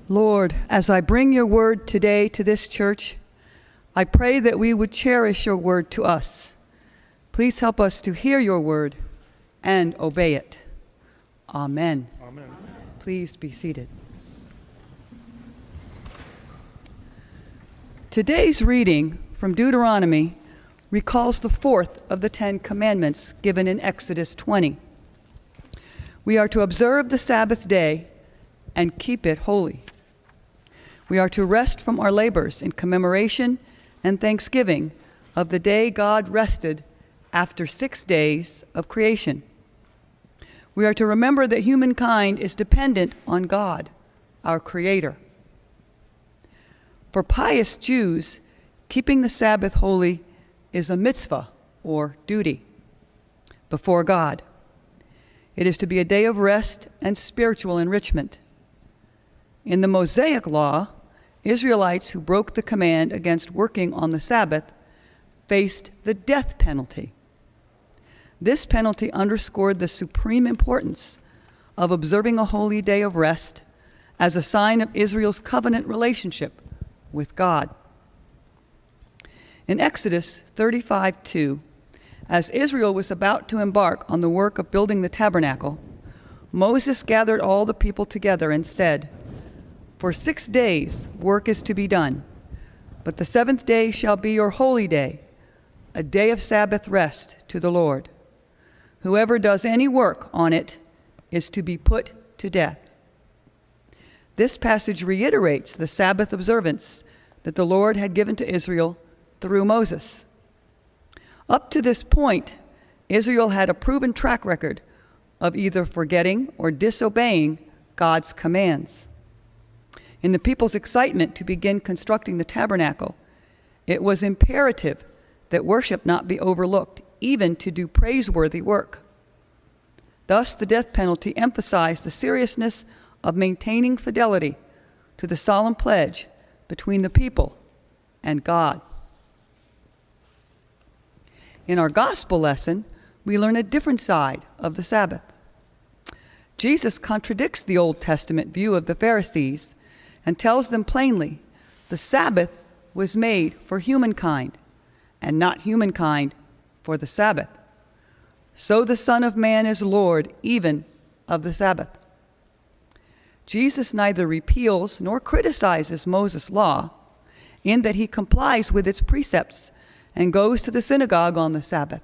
Lord, as I bring your word today to this church, I pray that we would cherish your word to us. Please help us to hear your word and obey it. Amen. Amen. Please be seated. Today's reading from Deuteronomy recalls the fourth of the 10 commandments given in Exodus 20. We are to observe the Sabbath day and keep it holy. We are to rest from our labors in commemoration and thanksgiving of the day God rested after 6 days of creation. We are to remember that humankind is dependent on God, our Creator. For pious Jews, keeping the Sabbath holy is a mitzvah, or duty, before God. It is to be a day of rest and spiritual enrichment. In the Mosaic Law, Israelites who broke the command against working on the Sabbath faced the death penalty. This penalty underscored the supreme importance of observing a holy day of rest as a sign of Israel's covenant relationship with God. In Exodus 35:2, as Israel was about to embark on the work of building the tabernacle, Moses gathered all the people together and said, "For 6 days work is to be done, but the 7th day shall be your holy day, a day of Sabbath rest to the Lord. Whoever does any work on it is to be put to death." This passage reiterates the Sabbath observance that the Lord had given to Israel through Moses. Up to this point, Israel had a proven track record of either forgetting or disobeying God's commands. In the people's excitement to begin constructing the tabernacle, it was imperative that worship not be overlooked, even to do praiseworthy work. Thus, the death penalty emphasized the seriousness of maintaining fidelity to the solemn pledge between the people and God. In our gospel lesson, we learn a different side of the Sabbath. Jesus contradicts the Old Testament view of the Pharisees and tells them plainly the Sabbath was made for humankind and not humankind for the Sabbath. So the Son of Man is Lord even of the Sabbath. Jesus neither repeals nor criticizes Moses' law in that he complies with its precepts and goes to the synagogue on the Sabbath.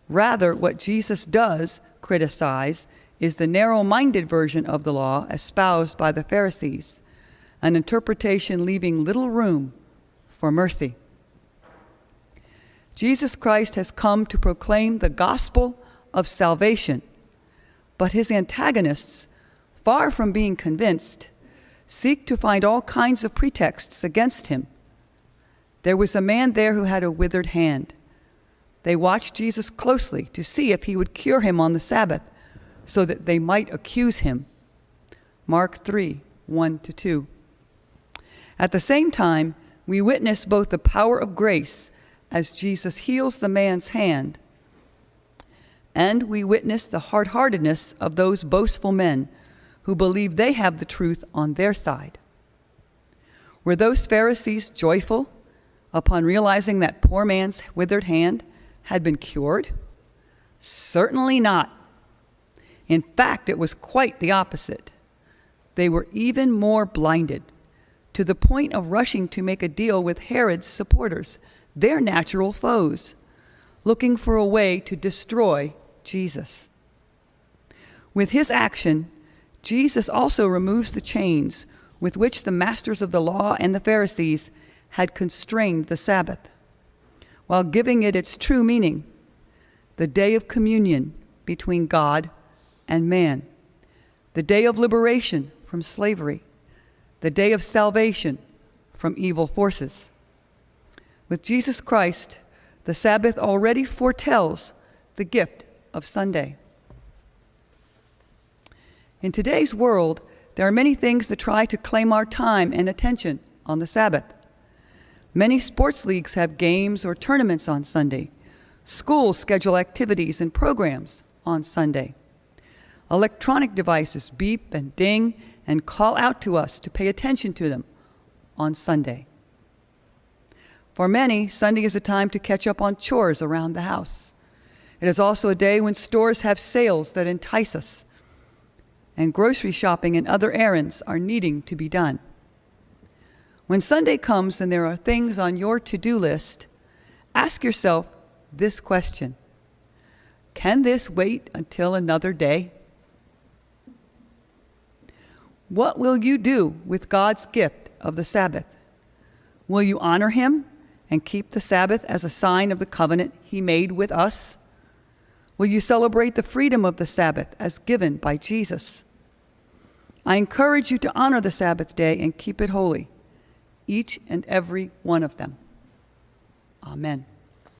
Rather, what Jesus does criticize is the narrow-minded version of the law espoused by the Pharisees, an interpretation leaving little room for mercy. Jesus Christ has come to proclaim the gospel of salvation, but his antagonists, far from being convinced, seek to find all kinds of pretexts against him. There was a man there who had a withered hand. They watched Jesus closely to see if he would cure him on the Sabbath, so that they might accuse him. Mark 3:1-2. At the same time, we witness both the power of grace as Jesus heals the man's hand, and we witness the hard-heartedness of those boastful men who believe they have the truth on their side. Were those Pharisees joyful upon realizing that poor man's withered hand had been cured? Certainly not. In fact, it was quite the opposite. They were even more blinded, to the point of rushing to make a deal with Herod's supporters, their natural foes, looking for a way to destroy Jesus. With his action, Jesus also removes the chains with which the masters of the law and the Pharisees had constrained the Sabbath, while giving it its true meaning, the day of communion between God and man, the day of liberation from slavery, the day of salvation from evil forces. With Jesus Christ, the Sabbath already foretells the gift of Sunday. In today's world, there are many things that try to claim our time and attention on the Sabbath. Many sports leagues have games or tournaments on Sunday. Schools schedule activities and programs on Sunday. Electronic devices beep and ding and call out to us to pay attention to them on Sunday. For many, Sunday is a time to catch up on chores around the house. It is also a day when stores have sales that entice us, and grocery shopping and other errands are needing to be done. When Sunday comes and there are things on your to-do list, ask yourself this question: can this wait until another day? What will you do with God's gift of the Sabbath? Will you honor him and keep the Sabbath as a sign of the covenant he made with us? Will you celebrate the freedom of the Sabbath as given by Jesus? I encourage you to honor the Sabbath day and keep it holy, each and every one of them. Amen.